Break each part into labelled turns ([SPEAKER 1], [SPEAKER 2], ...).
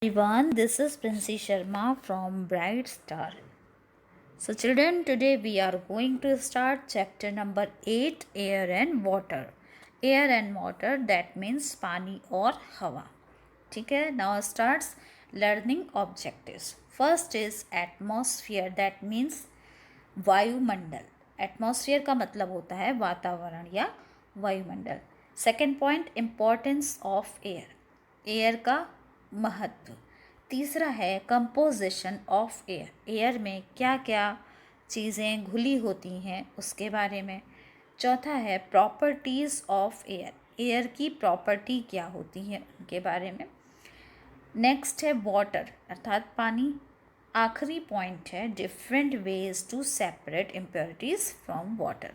[SPEAKER 1] Everyone, this is Princey Sharma from Bright Star. So, children, today we are going to start chapter number 8, Air and Water. Air and water, that means पानी और हवा. ठीक है. Now starts learning objectives. First is atmosphere, that means वायुमंडल. Atmosphere का मतलब होता है वातावरण या वायुमंडल. Second point, importance of air, air का महत्व. तीसरा है कंपोजिशन ऑफ एयर, एयर में क्या क्या चीज़ें घुली होती हैं उसके बारे में. चौथा है प्रॉपर्टीज़ ऑफ एयर, एयर की प्रॉपर्टी क्या होती है उनके बारे में. नेक्स्ट है वाटर अर्थात पानी. आखिरी पॉइंट है different ways to separate impurities from water,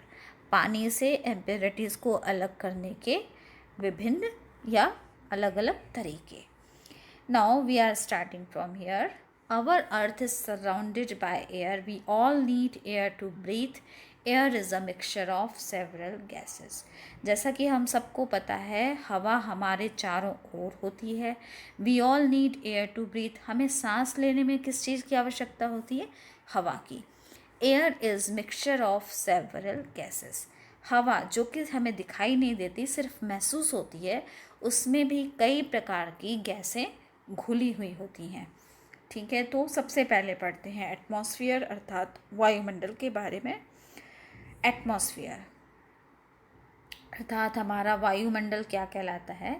[SPEAKER 1] पानी से इम्प्योरिटीज़ को अलग करने के विभिन्न या अलग अलग तरीके. Now we are starting from here. Our earth is surrounded by air, we all need air to breathe. Air is a mixture of several gases. जैसा कि हम सबको पता है हवा हमारे चारों ओर होती है. We all need air to breathe, हमें सांस लेने में किस चीज़ की आवश्यकता होती है? हवा की. Air is mixture of several gases, हवा जो कि हमें दिखाई नहीं देती सिर्फ महसूस होती है, उसमें भी कई प्रकार की गैसें घुली हुई होती हैं. ठीक है, तो सबसे पहले पढ़ते हैं एटमॉस्फेयर अर्थात वायुमंडल के बारे में. एटमॉस्फेयर अर्थात हमारा वायुमंडल क्या कहलाता है?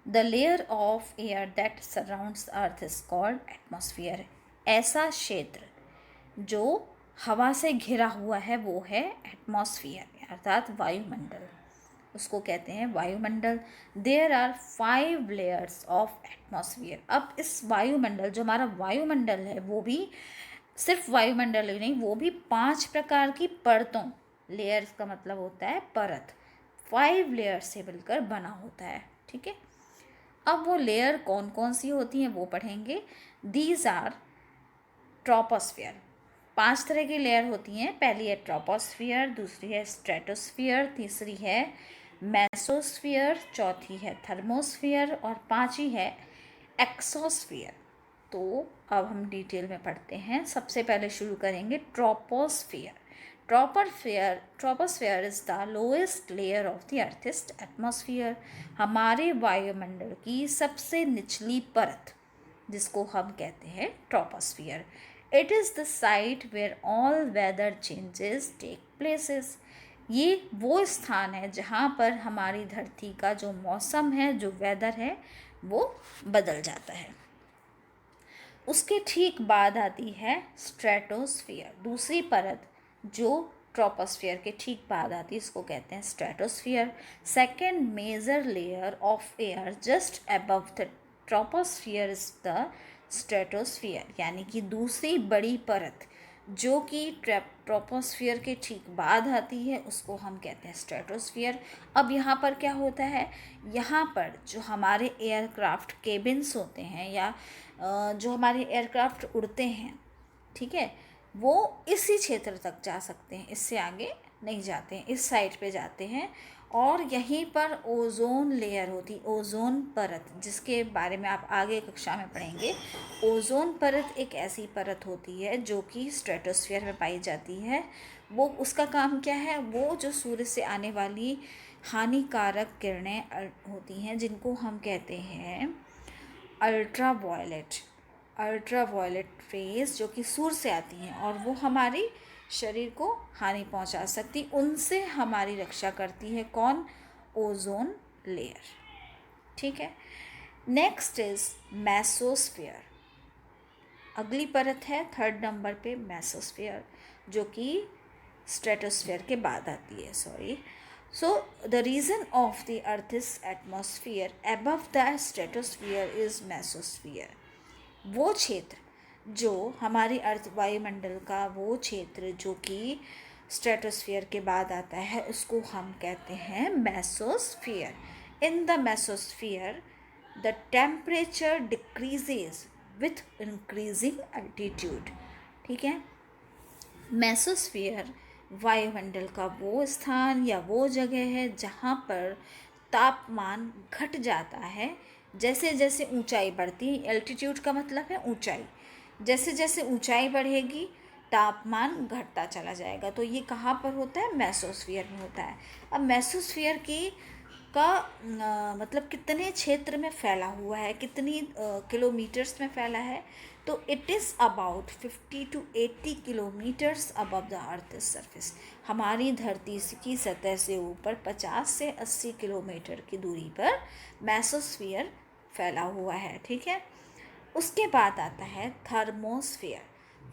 [SPEAKER 1] The layer of air that surrounds earth is called atmosphere. ऐसा क्षेत्र जो हवा से घिरा हुआ है वो है एटमॉस्फेयर अर्थात वायुमंडल, उसको कहते हैं वायुमंडल. There are 5 layers of atmosphere. अब इस वायुमंडल, जो हमारा वायुमंडल है वो भी सिर्फ वायुमंडल ही नहीं, वो भी 5 प्रकार की परतों, लेयर्स का मतलब होता है परत, 5 लेयर से मिलकर बना होता है. ठीक है, अब वो लेयर कौन कौन सी होती हैं वो पढ़ेंगे. दीज आर ट्रोपोस्फियर, 5 तरह की लेयर होती हैं. पहली है ट्रोपोस्फियर, दूसरी है स्ट्रेटोस्फियर, तीसरी है मेसोस्फियर, चौथी है थर्मोस्फियर और पांचवी है एक्सोस्फियर. तो अब हम डिटेल में पढ़ते हैं. सबसे पहले शुरू करेंगे troposphere. Troposphere is the lowest layer of the earth's atmosphere, हमारे वायुमंडल की सबसे निचली परत जिसको हम कहते हैं troposphere. It is the site where all weather changes take places, ये वो स्थान है जहाँ पर हमारी धरती का जो मौसम है, जो वेदर है, वो बदल जाता है. उसके ठीक बाद आती है स्ट्रेटोस्फियर, दूसरी परत जो ट्रोपोस्फियर के ठीक बाद आती है, इसको कहते हैं stratosphere. Second major layer of air just above the troposphere is the stratosphere, यानी कि दूसरी बड़ी परत जो कि ट्रोपोस्फियर के ठीक बाद आती है उसको हम कहते हैं स्ट्रेटोस्फियर. अब यहाँ पर क्या होता है, यहाँ पर जो हमारे एयरक्राफ्ट केबिन्स होते हैं या जो हमारे एयरक्राफ्ट उड़ते हैं, ठीक है, वो इसी क्षेत्र तक जा सकते हैं, इससे आगे नहीं जाते हैं, इस साइड पे जाते हैं. और यहीं पर ओजोन लेयर होती, ओजोन परत, जिसके बारे में आप आगे कक्षा में पढ़ेंगे. ओजोन परत एक ऐसी परत होती है जो कि स्ट्रेटोस्फियर में पाई जाती है. वो उसका काम क्या है, वो जो सूर्य से आने वाली हानिकारक किरणें होती हैं जिनको हम कहते हैं अल्ट्रावायलेट रेज, जो कि सूर्य से आती हैं और वो हमारी शरीर को हानि पहुंचा सकती, उनसे हमारी रक्षा करती है कौन? Ozone layer. ठीक है, नेक्स्ट इज मेसोस्फियर, अगली परत है थर्ड नंबर पे मेसोस्फियर, जो कि स्ट्रेटोस्फियर के बाद आती है. So the region of the Earth's atmosphere above the stratosphere is mesosphere. वो क्षेत्र जो हमारी अर्थ वायुमंडल का वो क्षेत्र जो कि स्ट्रेटोस्फियर के बाद आता है उसको हम कहते हैं mesosphere. In the mesosphere the temperature decreases with increasing altitude. ठीक है, मेसोस्फियर वायुमंडल का वो स्थान या वो जगह है जहाँ पर तापमान घट जाता है जैसे जैसे ऊंचाई बढ़ती है, एल्टीट्यूड का मतलब है ऊंचाई, जैसे जैसे ऊंचाई बढ़ेगी तापमान घटता चला जाएगा। तो ये कहाँ पर होता है? मेसोस्फीयर में होता है। अब मेसोस्फीयर की का मतलब कितने क्षेत्र में फैला हुआ है, कितनी किलोमीटर्स में फैला है? तो it is about 50 to 80 kilometres above the earth surface. हमारी धरती की सतह से ऊपर 50 से 80 किलोमीटर की दूरी पर मेसोस्फीयर फैला हुआ है, ठीक है। उसके बाद आता है थर्मोस्फियर।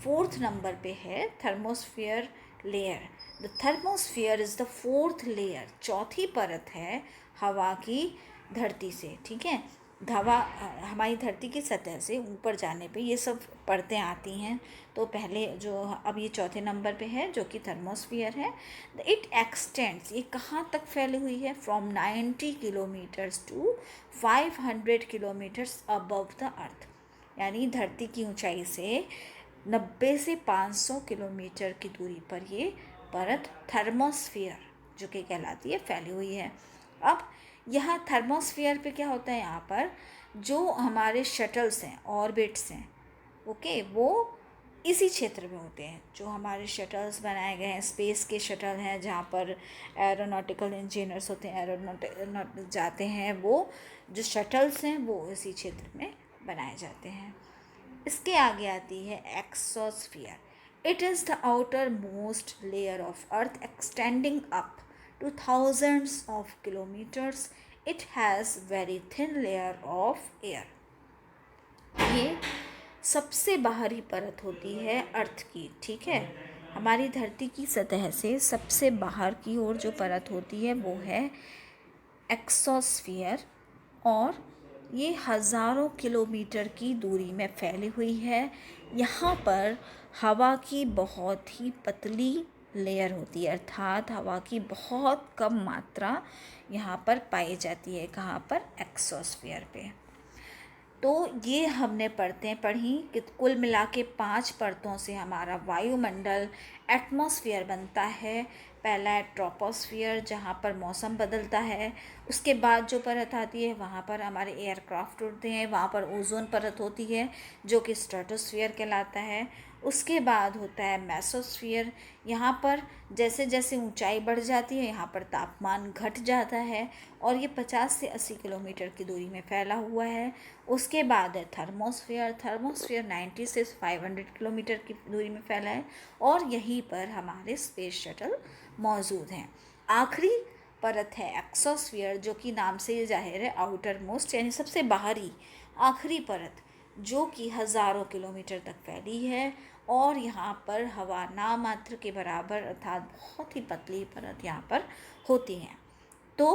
[SPEAKER 1] फोर्थ नंबर पे है thermosphere layer. The thermosphere is the fourth layer, चौथी परत है हवा की धरती से, ठीक है। हवा हमारी धरती की सतह से ऊपर जाने पे ये सब परतें आती हैं। तो पहले जो अब ये चौथे नंबर पे है जो कि थर्मोस्फियर है। इट एक्सटेंड्स, ये कहाँ तक फैली हुई है? From 90 kilometres to 500 kilometres above the earth. यानी धरती की ऊंचाई से 90 से 500 किलोमीटर की दूरी पर ये परत थर्मोस्फियर जो कि कहलाती है फैली हुई है। अब यहाँ थर्मोस्फियर पे क्या होता है? यहाँ पर जो हमारे शटल्स हैं, ऑर्बिट्स हैं, ओके, वो इसी क्षेत्र में होते हैं। जो हमारे शटल्स बनाए गए हैं, स्पेस के शटल हैं जहाँ पर एरोनॉटिकल इंजीनियर्स होते हैं, एरोनॉट जाते हैं, वो जो शटल्स हैं वो इसी क्षेत्र में बनाए जाते हैं। इसके आगे आती है exosphere. It is the outermost layer of earth extending up to thousands of kilometers. It has very thin layer of air. ये सबसे बाहरी परत होती है अर्थ की, ठीक है। हमारी धरती की सतह से सबसे बाहर की ओर जो परत होती है वो है एक्सोस्फियर, और ये हज़ारों किलोमीटर की दूरी में फैली हुई है। यहाँ पर हवा की बहुत ही पतली लेयर होती है, अर्थात हवा की बहुत कम मात्रा यहाँ पर पाई जाती है। कहाँ पर? एक्सोस्फियर पे। तो ये हमने परतें पढ़ी कि कुल मिला के 5 परतों से हमारा वायुमंडल, एटमॉस्फेयर बनता है। पहला है ट्रोपोस्फियर जहाँ पर मौसम बदलता है। उसके बाद जो परत आती है वहाँ पर हमारे एयरक्राफ्ट उड़ते हैं, वहाँ पर ओजोन परत होती है जो कि स्ट्रेटोस्फियर कहलाता है। उसके बाद होता है मेसोस्फियर। यहाँ पर जैसे जैसे ऊंचाई बढ़ जाती है यहाँ पर तापमान घट जाता है, और ये 50 से 80 किलोमीटर की दूरी में फैला हुआ है। उसके बाद है थर्मोस्फियर। थर्मोस्फियर 90 से 500 किलोमीटर की दूरी में फैला है, और यहीं पर हमारे स्पेस शटल मौजूद हैं। आखिरी परत है एक्सोस्फियर जो कि नाम से ये जाहिर है आउटर मोस्ट, यानी सबसे बाहरी आखिरी परत, जो कि हज़ारों किलोमीटर तक फैली है, और यहाँ पर हवा नामात्र के बराबर अर्थात बहुत ही पतली परत यहाँ पर होती हैं। तो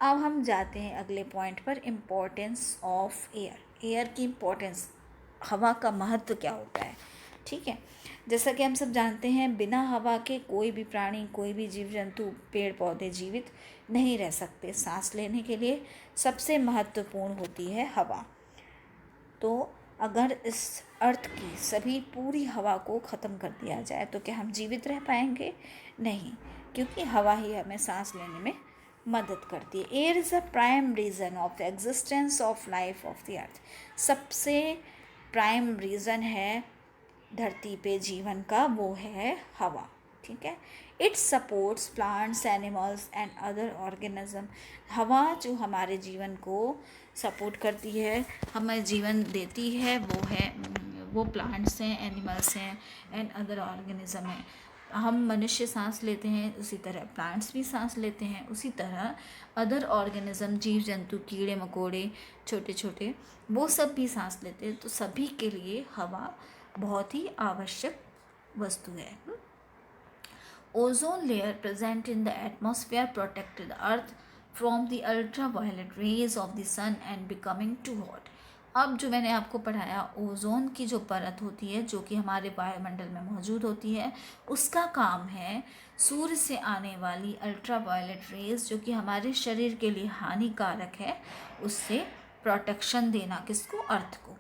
[SPEAKER 1] अब हम जाते हैं अगले पॉइंट पर, इम्पोर्टेंस ऑफ एयर। एयर की इम्पोर्टेंस, हवा का महत्व क्या होता है, ठीक है। जैसा कि हम सब जानते हैं बिना हवा के कोई भी प्राणी, कोई भी जीव जंतु, पेड़ पौधे जीवित नहीं रह सकते। सांस लेने के लिए सबसे महत्वपूर्ण होती है हवा। तो अगर इस अर्थ की सभी पूरी हवा को ख़त्म कर दिया जाए तो क्या हम जीवित रह पाएंगे? नहीं, क्योंकि हवा ही हमें सांस लेने में मदद करती है। Air is a prime reason of the existence of life of the earth. सबसे प्राइम रीज़न है धरती पे जीवन का, वो है हवा, ठीक है। It supports plants, animals and other organism. हवा जो हमारे जीवन को सपोर्ट करती है, हमें जीवन देती है, वो प्लांट्स हैं, एनिमल्स हैं एंड अदर ऑर्गेनिज्म हैं। हम मनुष्य सांस लेते हैं, उसी तरह प्लांट्स भी सांस लेते हैं, उसी तरह अदर ऑर्गेनिज्म, जीव जंतु, कीड़े मकोड़े, छोटे छोटे, वो सब भी सांस लेते हैं। तो सभी के लिए हवा बहुत ही आवश्यक वस्तु है। Ozone layer present in the atmosphere protected the earth from the ultraviolet rays of the sun and becoming too hot. अब जो मैंने आपको पढ़ाया, ओजोन की जो परत होती है जो कि हमारे वायुमंडल में मौजूद होती है, उसका काम है सूर्य से आने वाली अल्ट्रावायलेट रेज जो कि हमारे शरीर के लिए हानिकारक है, उससे प्रोटेक्शन देना। किसको? अर्थ को।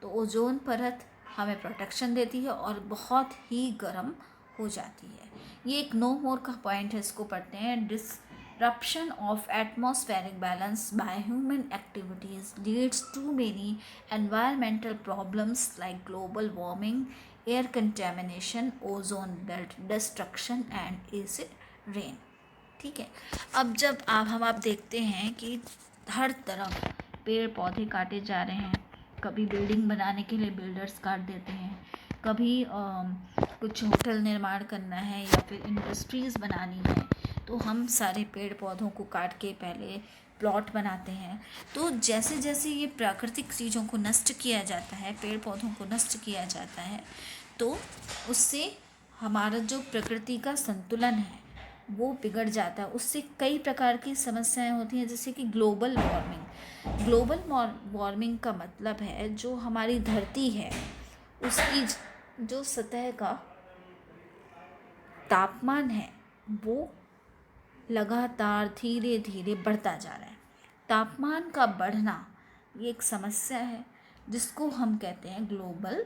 [SPEAKER 1] तो ओजोन परत हमें प्रोटेक्शन देती है और बहुत ही गर्म हो जाती है। ये एक नो मोर का पॉइंट है, इसको पढ़ते हैं। Rupture of atmospheric balance by human activities leads to many environmental problems like global warming, air contamination, ozone belt destruction and acid rain. ठीक है, अब जब आप देखते हैं कि हर तरफ पेड़ पौधे काटे जा रहे हैं, कभी बिल्डिंग बनाने के लिए बिल्डर्स काट देते हैं, कभी कुछ होटल निर्माण करना है या फिर इंडस्ट्रीज़ बनानी है, तो हम सारे पेड़ पौधों को काट के पहले प्लॉट बनाते हैं। तो जैसे जैसे ये प्राकृतिक चीज़ों को नष्ट किया जाता है, पेड़ पौधों को नष्ट किया जाता है, तो उससे हमारा जो प्रकृति का संतुलन है वो बिगड़ जाता है। उससे कई प्रकार की समस्याएं होती हैं, जैसे कि ग्लोबल वार्मिंग। ग्लोबल वार्मिंग का मतलब है जो हमारी धरती है उसकी जो सतह का तापमान है वो लगातार धीरे धीरे बढ़ता जा रहा है। तापमान का बढ़ना ये एक समस्या है जिसको हम कहते हैं ग्लोबल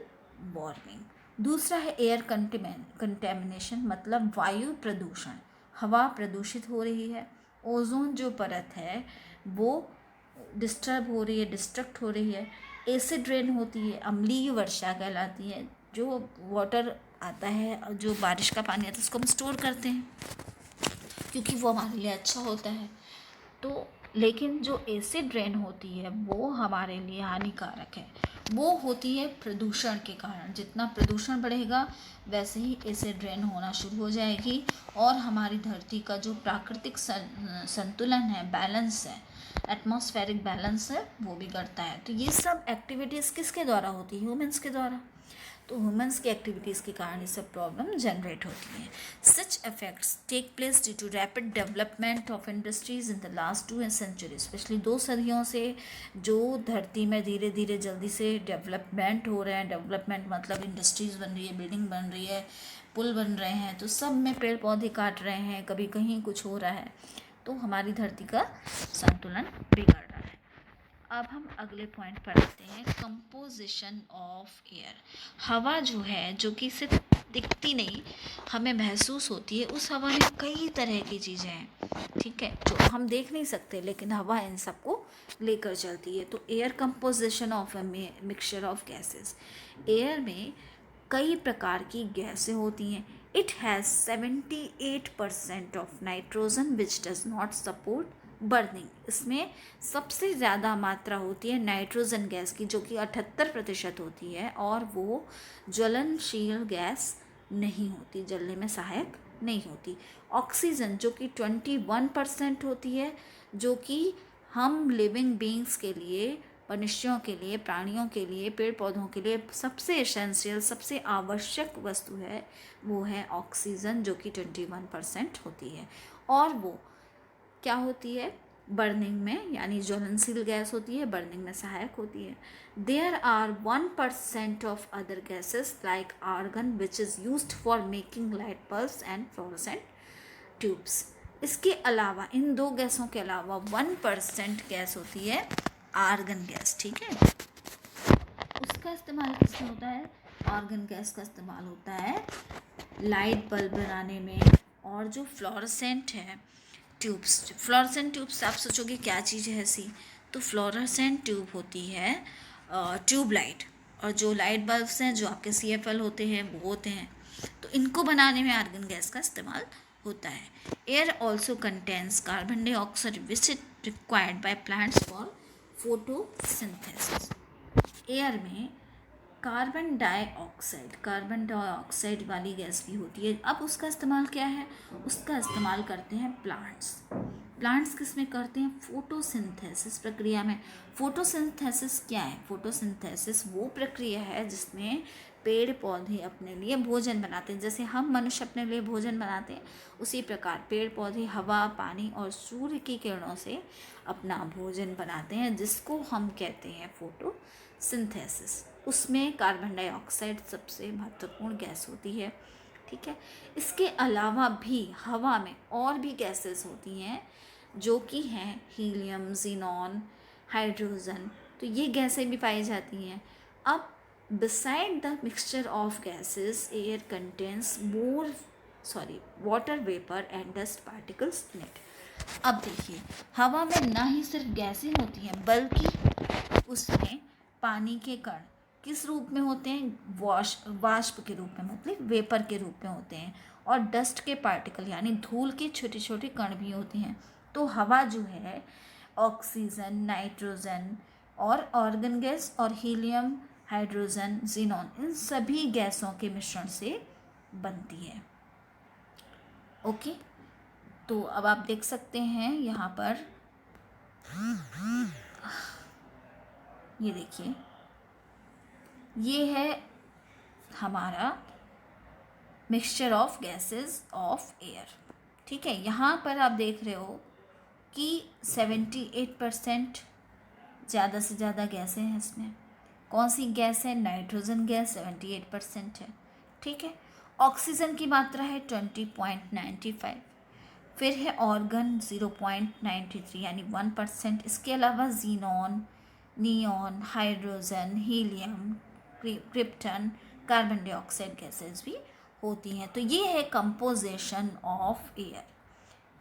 [SPEAKER 1] वार्मिंग। दूसरा है एयर कंटेमिनेशन, मतलब वायु प्रदूषण। हवा प्रदूषित हो रही है, ओजोन जो परत है वो डिस्टर्ब हो रही है, डिस्ट्रक्ट हो रही है। एसिड रेन होती है, अम्लीय वर्षा कहलाती है। जो वाटर आता है, जो बारिश का पानी आता है, उसको हम स्टोर करते हैं क्योंकि वो हमारे लिए अच्छा होता है। तो लेकिन जो एसिड रेन होती है वो हमारे लिए हानिकारक है। वो होती है प्रदूषण के कारण। जितना प्रदूषण बढ़ेगा वैसे ही एसिड रेन होना शुरू हो जाएगी और हमारी धरती का जो प्राकृतिक संतुलन है, बैलेंस है, एटमॉस्फेरिक बैलेंस है, वो बिगड़ता है। तो ये सब एक्टिविटीज़ किसके द्वारा होती है? ह्यूमंस के द्वारा। तो ह्यूमंस की एक्टिविटीज़ के कारण ये सब प्रॉब्लम जनरेट होती हैं। Such effects take place due to rapid development of industries in the last 2 centuries. पिछली 2 सदियों से जो धरती में धीरे धीरे जल्दी से डेवलपमेंट हो रहे हैं, डेवलपमेंट मतलब इंडस्ट्रीज़ बन रही है, बिल्डिंग बन रही है, पुल बन रहे हैं, तो सब में पेड़ पौधे काट रहे हैं, कभी कहीं कुछ हो रहा है, तो हमारी धरती का संतुलन बिगड़ रहा है। अब हम अगले पॉइंट पर आते हैं, कंपोजिशन ऑफ एयर। हवा जो है, जो कि सिर्फ दिखती नहीं, हमें महसूस होती है, उस हवा में कई तरह की चीज़ें हैं, ठीक है, जो हम देख नहीं सकते, लेकिन हवा इन सबको लेकर चलती है। तो air composition of a mixture of gases. Air में कई प्रकार की गैसें होती हैं। It has 78% of nitrogen which does not support burning. इसमें सबसे ज़्यादा मात्रा होती है नाइट्रोजन गैस की, जो कि 78% होती है, और वो ज्वलनशील गैस नहीं होती, जलने में सहायक नहीं होती। ऑक्सीजन जो कि 21% होती है, जो कि हम लिविंग बींग्स के लिए, मनुष्यों के लिए, प्राणियों के लिए, पेड़ पौधों के लिए सबसे एसेंशियल, सबसे आवश्यक वस्तु है, वो है ऑक्सीजन, जो कि 21% होती है। और वो क्या होती है? बर्निंग में, यानी ज्वलनशील गैस होती है, बर्निंग में सहायक होती है। There are 1% of other gases like argon which is used for making light bulbs and fluorescent tubes. इसके अलावा, इन 2 गैसों के अलावा 1% गैस होती है आर्गन गैस, ठीक है। उसका इस्तेमाल किसमें होता है? आर्गन गैस का इस्तेमाल होता है लाइट बल्ब बनाने में, और जो फ्लोरोसेंट है ट्यूब्स। फ्लोरोसेंट ट्यूब्स, आप सोचोगे क्या चीज़ है ऐसी, तो फ्लोरोसेंट ट्यूब होती है ट्यूब लाइट, और जो लाइट बल्ब्स हैं जो आपके CFL होते हैं वो होते हैं, तो इनको बनाने में आर्गन गैस का इस्तेमाल होता है। Air also contains carbon dioxide which is required by plants for photosynthesis. Air में कार्बन डाइऑक्साइड वाली गैस भी होती है। अब उसका इस्तेमाल क्या है? उसका इस्तेमाल करते हैं प्लांट्स किस में करते हैं? फोटोसिंथेसिस प्रक्रिया में। फोटोसिंथेसिस क्या है? फोटोसिंथेसिस वो प्रक्रिया है जिसमें पेड़ पौधे अपने लिए भोजन बनाते हैं। जैसे हम मनुष्य अपने लिए भोजन बनाते हैं, उसी प्रकार पेड़ पौधे हवा, पानी और सूर्य की किरणों से अपना भोजन बनाते हैं, जिसको हम कहते हैं फोटोसिंथेसिस। उसमें कार्बन डाइऑक्साइड सबसे महत्वपूर्ण गैस होती है, ठीक है। इसके अलावा भी हवा में और भी गैसेस होती हैं, जो कि हैं हीलियम, जीनॉन, हाइड्रोजन। तो ये गैसें भी पाई जाती हैं। अब beside the mixture of gases, air contains more water vapor and dust particles in it. अब देखिए, हवा में ना ही सिर्फ गैसें होती हैं बल्कि उसमें पानी के कण किस रूप में होते हैं? वाष्प के रूप में, मतलब वेपर के रूप में होते हैं। और डस्ट के पार्टिकल यानी धूल के छोटे छोटे कण भी होते हैं। तो हवा जो है ऑक्सीजन, नाइट्रोजन और ऑर्गन गैस और हीलियम, हाइड्रोजन, जीनॉन, इन सभी गैसों के मिश्रण से बनती है। ओके, तो अब आप देख सकते हैं यहाँ पर, ये देखिए, ये है हमारा mixture of gases of air. ठीक है, यहाँ पर आप देख रहे हो कि 78% ज़्यादा से ज़्यादा गैसें हैं इसमें। कौन सी गैस है? नाइट्रोजन गैस 78% है। ठीक है, ऑक्सीजन की मात्रा है 20.95, फिर है ऑर्गन 0.93 यानी 1%। इसके अलावा xenon, neon, hydrogen, helium, krypton, carbon dioxide gases भी होती हैं। तो ये है कंपोजिशन ऑफ एयर,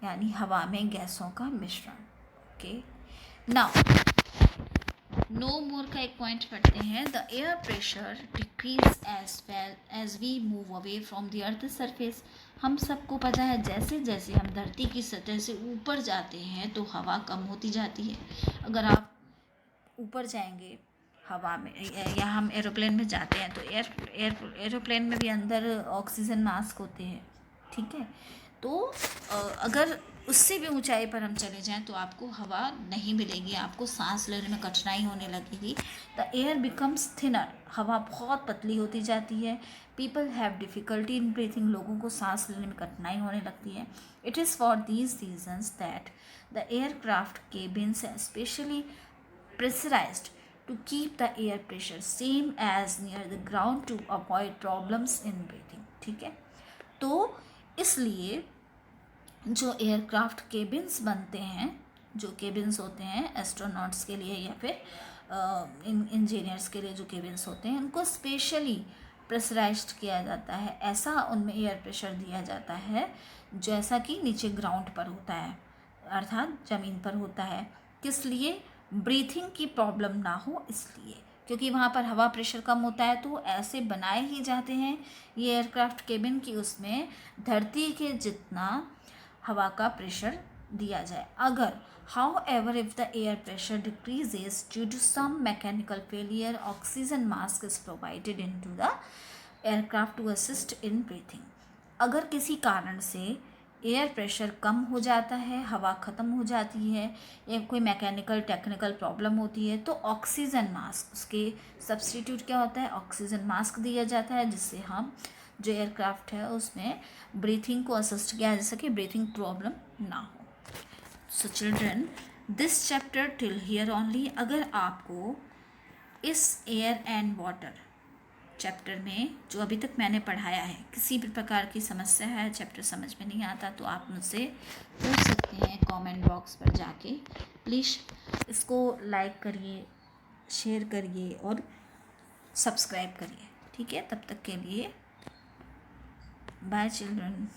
[SPEAKER 1] यानी हवा में गैसों का मिश्रण। ओके, नाउ नो मोर का एक पॉइंट पढ़ते हैं। The air pressure decrease as well as we move away from the earth surface. हम सबको पता है जैसे जैसे हम धरती की सतह से ऊपर जाते हैं तो हवा कम होती जाती है। अगर आप ऊपर जाएंगे हवा में, या हम एरोप्लेन में जाते हैं तो एरोप्लेन में भी अंदर ऑक्सीजन मास्क होते हैं। ठीक है, तो अगर उससे भी ऊंचाई पर हम चले जाएं तो आपको हवा नहीं मिलेगी, आपको सांस लेने में कठिनाई होने लगेगी। द एयर बिकम्स थिनर, हवा बहुत पतली होती जाती है। People have difficulty in breathing, लोगों को सांस लेने में कठिनाई होने लगती है। It is for these reasons that the aircraft cabins specially pressurized to keep the air pressure same as near the ground to avoid problems in breathing। ठीक है, तो इसलिए जो एयरक्राफ्ट केबिन्स बनते हैं, जो केबिन्स होते हैं एस्ट्रोनॉट्स के लिए या फिर इंजीनियर्स के लिए जो केबिन्स होते हैं, उनको स्पेशली प्रेशराइज्ड किया जाता है। ऐसा उनमें एयर प्रेशर दिया जाता है जैसा कि नीचे ग्राउंड पर होता है, अर्थात ज़मीन पर होता है। किस लिए? ब्रीथिंग की प्रॉब्लम ना हो इसलिए, क्योंकि वहाँ पर हवा प्रेशर कम होता है। तो ऐसे बनाए ही जाते हैं ये एयरक्राफ्ट केबिन की उसमें धरती के जितना हवा का प्रेशर दिया जाए। अगर however if the air pressure decreases due to some mechanical failure, oxygen mask is provided into the aircraft to assist in breathing। अगर किसी कारण से एयर प्रेशर कम हो जाता है, हवा ख़त्म हो जाती है या कोई मैकेनिकल टेक्निकल प्रॉब्लम होती है तो ऑक्सीजन मास्क, उसके सब्स्टिट्यूट क्या होता है? ऑक्सीजन मास्क दिया जाता है, जिससे हम जो एयरक्राफ्ट है उसमें ब्रीथिंग को असिस्ट किया जा सके, ब्रीथिंग प्रॉब्लम ना हो। So children, this chapter till here only. अगर आपको इस एयर एंड वाटर चैप्टर में जो अभी तक मैंने पढ़ाया है किसी भी प्रकार की समस्या है, चैप्टर समझ में नहीं आता, तो आप मुझसे पूछ सकते हैं कमेंट बॉक्स पर जाके। प्लीज़ इसको लाइक करिए, शेयर करिए और सब्सक्राइब करिए। ठीक है, तब तक के लिए बाय चिल्ड्रन।